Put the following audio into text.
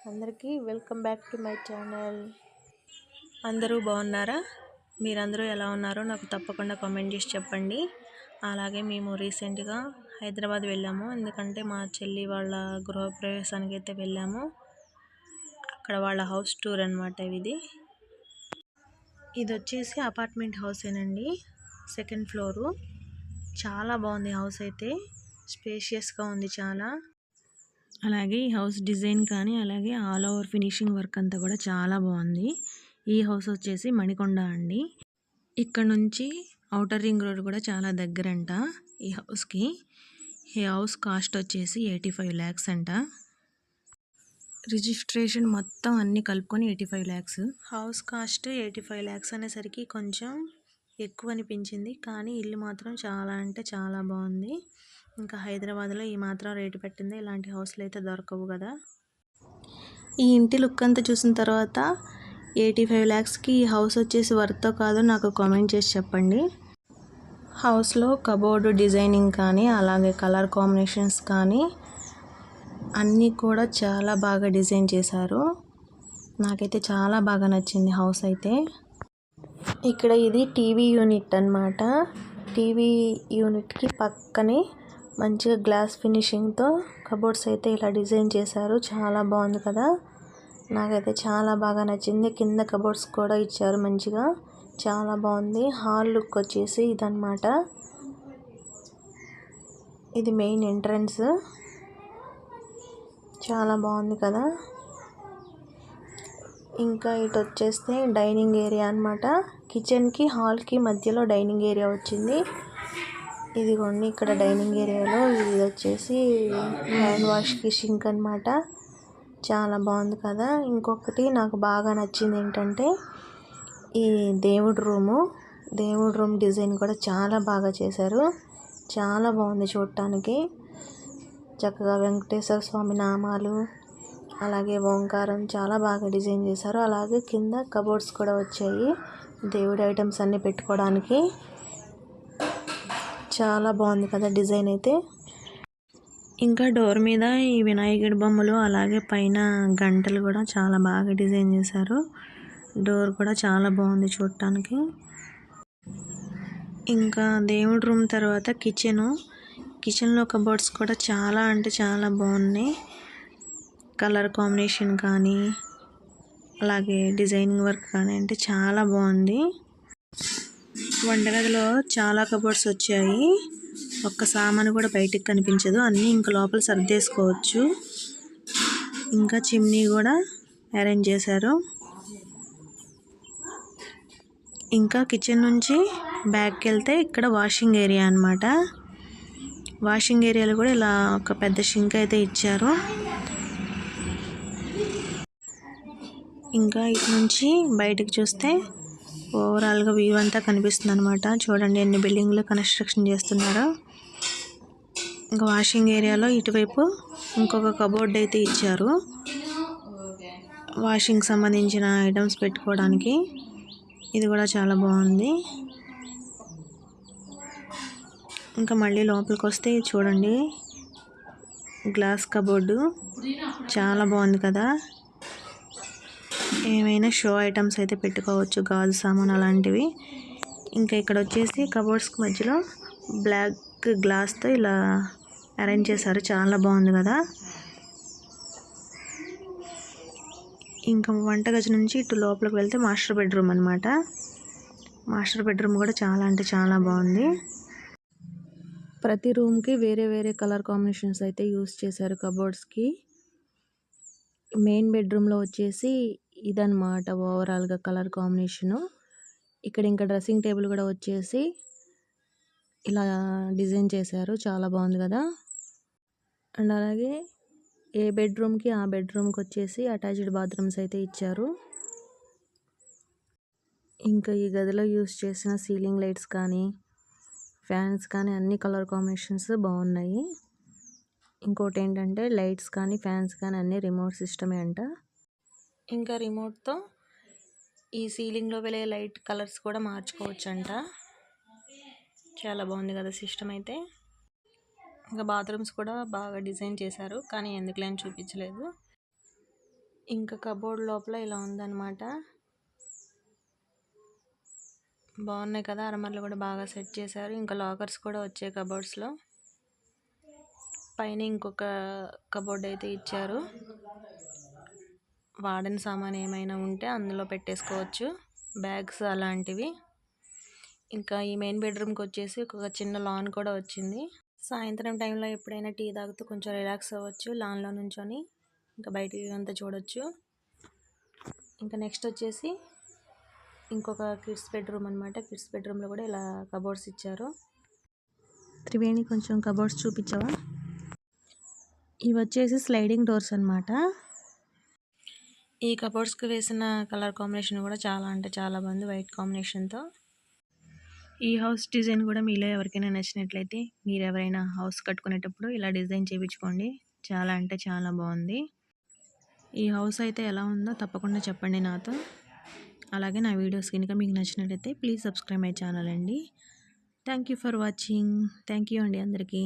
అందరికీ welcome back to my channel. అందరూ బాగున్నారా? మీరందరూ ఎలా ఉన్నారో నాకు తప్పకుండా కామెంట్ చేసి చెప్పండి. అలాగే మేము రీసెంట్గా హైదరాబాద్ వెళ్ళాము. ఎందుకంటే మా చెల్లి వాళ్ళ గృహప్రవేశానికి అయితే వెళ్ళాము. అక్కడ వాళ్ళ హౌస్ టూర్ అనమాట. ఇది వచ్చేసి అపార్ట్మెంట్ హౌసేనండి, సెకండ్ ఫ్లోరు. చాలా బాగుంది హౌస్ అయితే, స్పేషియస్గా ఉంది చాలా. అలాగే ఈ హౌస్ డిజైన్ కానీ అలాగే ఆల్ ఓవర్ ఫినిషింగ్ వర్క్ అంతా కూడా చాలా బాగుంది. ఈ హౌస్ వచ్చేసి మణికొండ అండి. ఇక్కడ నుంచి ఔటర్ రింగ్ రోడ్ కూడా చాలా దగ్గరంట ఈ హౌస్కి. ఈ హౌస్ కాస్ట్ వచ్చేసి 85 lakhs అంట. రిజిస్ట్రేషన్ మొత్తం అన్నీ కలుపుకొని 85 lakhs. హౌస్ కాస్ట్ 85 lakhs అనేసరికి కొంచెం ఎక్కువ అనిపించింది, కానీ ఇల్లు మాత్రం చాలా అంటే చాలా బాగుంది. ఇంకా హైదరాబాద్లో ఈ మాత్రం రేటు పెట్టింది, ఇలాంటి హౌస్లు అయితే దొరకవు కదా. ఈ ఇంటి లుక్ అంతా చూసిన తర్వాత 85 lakhsకి ఈ హౌస్ వచ్చేసి వర్తో కాదో నాకు కామెంట్ చేసి చెప్పండి. హౌస్లో కబోర్డు డిజైనింగ్ కానీ అలాగే కలర్ కాంబినేషన్స్ కానీ అన్నీ కూడా చాలా బాగా డిజైన్ చేశారు. నాకైతే చాలా బాగా నచ్చింది హౌస్ అయితే. ఇక్కడ ఇది టీవీ యూనిట్ అన్నమాట. టీవీ యూనిట్కి పక్కనే మంచిగా గ్లాస్ ఫినిషింగ్తో కబోర్డ్స్ అయితే ఇలా డిజైన్ చేశారు. చాలా బాగుంది కదా, నాకైతే చాలా బాగా నచ్చింది. కింద కబోర్డ్స్ కూడా ఇచ్చారు మంచిగా, చాలా బాగుంది. హాల్ లుక్ వచ్చేసి ఇదన్నమాట. ఇది మెయిన్ ఎంట్రన్స్, చాలా బాగుంది కదా. ఇంకా ఇటు వచ్చేస్తే డైనింగ్ ఏరియా అన్నమాట. కిచెన్కి హాల్కి మధ్యలో డైనింగ్ ఏరియా వచ్చింది. ఇదిగోండి ఇక్కడ డైనింగ్ ఏరియాలో ఇది వచ్చేసి హ్యాండ్ వాష్కి షింక్ అనమాట. చాలా బాగుంది కదా. ఇంకొకటి నాకు బాగా నచ్చింది ఏంటంటే ఈ దేవుడి రూమ్ డిజైన్ కూడా చాలా బాగా చేశారు. చాలా బాగుంది చూడటానికి. చక్కగా వెంకటేశ్వర స్వామి నామాలు అలాగే ఓంకారం చాలా బాగా డిజైన్ చేశారు. అలాగే కింద కబోర్డ్స్ కూడా వచ్చాయి దేవుడి ఐటమ్స్ అన్నీ పెట్టుకోవడానికి. చాలా బాగుంది కదా డిజైన్ అయితే. ఇంకా డోర్ మీద ఈ వినాయకుడి బొమ్మలు అలాగే పైన గంటలు కూడా చాలా బాగా డిజైన్ చేశారు. డోర్ కూడా చాలా బాగుంది చూడటానికి. ఇంకా దేవుడి రూమ్ తర్వాత కిచెన్లో కబోర్డ్స్ కూడా చాలా అంటే చాలా బాగున్నాయి. కలర్ కాంబినేషన్ కానీ అలాగే డిజైనింగ్ వర్క్ కానీ అంటే చాలా బాగుంది. వంటగదిలో చాలా కబోర్డ్స్ వచ్చాయి. ఒక్క సామాను కూడా బయటికి కనిపించదు, అన్నీ ఇంకా లోపల సర్దేసుకోవచ్చు. ఇంకా చిమ్నీ కూడా అరేంజ్ చేశారు. ఇంకా కిచెన్ నుంచి బ్యాక్కి వెళ్తే ఇక్కడ వాషింగ్ ఏరియా అన్నమాట. వాషింగ్ ఏరియాలో కూడా ఇలా ఒక పెద్ద షింక్ అయితే ఇచ్చారు. ఇంకా ఇటు నుంచి బయటకు చూస్తే ఓవరాల్గా వ్యూ అంతా కనిపిస్తుంది అనమాట. చూడండి ఎన్ని బిల్డింగ్లు కన్స్ట్రక్షన్ చేస్తున్నారో. ఇంకా వాషింగ్ ఏరియాలో ఇటువైపు ఇంకొక కబోర్డ్ అయితే ఇచ్చారు వాషింగ్ సంబంధించిన ఐటమ్స్ పెట్టుకోవడానికి. ఇది కూడా చాలా బాగుంది. ఇంకా మళ్ళీ లోపలికి వస్తే చూడండి గ్లాస్ కబోర్డు చాలా బాగుంది కదా. ఏమైనా షో ఐటమ్స్ అయితే పెట్టుకోవచ్చు, గాజు సామాన్ అలాంటివి. ఇంకా ఇక్కడ వచ్చేసి కబోర్డ్స్కి మధ్యలో బ్లాక్ గ్లాస్తో ఇలా అరేంజ్ చేశారు, చాలా బాగుంది కదా. ఇంకా వంటగది నుంచి ఇటు లోపలికి వెళ్తే మాస్టర్ బెడ్రూమ్ అనమాట. మాస్టర్ బెడ్రూమ్ కూడా చాలా అంటే చాలా బాగుంది. ప్రతి రూమ్కి వేరే వేరే కలర్ కాంబినేషన్స్ అయితే యూస్ చేశారు కబోర్డ్స్కి. మెయిన్ బెడ్రూమ్లో వచ్చేసి ఇదన్నమాట ఓవరాల్గా కలర్ కాంబినేషను. ఇక్కడ ఇంకా డ్రెస్సింగ్ టేబుల్ కూడా వచ్చేసి ఇలా డిజైన్ చేశారు, చాలా బాగుంది కదా. అండ్ అలాగే ఏ బెడ్రూమ్కి ఆ బెడ్రూమ్కి వచ్చేసి అటాచ్డ్ బాత్రూమ్స్ అయితే ఇచ్చారు. ఇంకా ఈ గదిలో యూస్ చేసిన సీలింగ్ లైట్స్ కానీ ఫ్యాన్స్ కానీ అన్ని కలర్ కాంబినేషన్స్ బాగున్నాయి. ఇంకోటి ఏంటంటే లైట్స్ కానీ ఫ్యాన్స్ కానీ అన్నీ రిమోట్ సిస్టమే అంట. ఇంకా రిమోట్తో ఈ సీలింగ్లో వెలిగే లైట్ కలర్స్ కూడా మార్చుకోవచ్చు అంట. చాలా బాగుంది కదా సిస్టమ్ అయితే. ఇంకా బాత్రూమ్స్ కూడా బాగా డిజైన్ చేశారు, కానీ ఎందుకులే అని చూపించలేదు. ఇంకా కబోర్డ్ లోపల ఇలా ఉందన్నమాట. బాగున్నాయి కదా, అరమరలు కూడా బాగా సెట్ చేశారు. ఇంకా లాకర్స్ కూడా వచ్చాయి కబోర్డ్స్లో. పైన ఇంకొక కబోర్డ్ అయితే ఇచ్చారు. వాడని సామాన్ ఏమైనా ఉంటే అందులో పెట్టేసుకోవచ్చు, బ్యాగ్స్ అలాంటివి. ఇంకా ఈ మెయిన్ బెడ్రూమ్కి వచ్చేసి ఒక చిన్న లాన్ కూడా వచ్చింది. సాయంత్రం టైంలో ఎప్పుడైనా టీ తాగుతూ కొంచెం రిలాక్స్ అవ్వచ్చు లాన్లో నుంచొని. ఇంకా బయట వ్యూ అంతా చూడొచ్చు. ఇంకా నెక్స్ట్ వచ్చేసి ఇంకొక కిడ్స్ బెడ్రూమ్ అనమాట. కిడ్స్ బెడ్రూమ్లో కూడా ఇలా కబోర్డ్స్ ఇచ్చారు. త్రివేణి కొంచెం కబోర్డ్స్ చూపించవా? ఇవి వచ్చేసి స్లైడింగ్ డోర్స్ అనమాట. ఈ కబోర్డ్స్కి వేసిన కలర్ కాంబినేషన్ కూడా చాలా అంటే చాలా బాగుంది, వైట్ కాంబినేషన్తో. ఈ హౌస్ డిజైన్ కూడా మీలో ఎవరికైనా నచ్చినట్లయితే మీరు ఎవరైనా హౌస్ కట్టుకునేటప్పుడు ఇలా డిజైన్ చేయించుకోండి. చాలా అంటే చాలా బాగుంది. ఈ హౌస్ అయితే ఎలా ఉందో తప్పకుండా చెప్పండి నాతో. అలాగే నా వీడియోస్ కనుక మీకు నచ్చినట్లయితే ప్లీజ్ సబ్స్క్రైబ్ మై ఛానల్ అండి. Thank you for watching. Thank you అండి అందరికీ.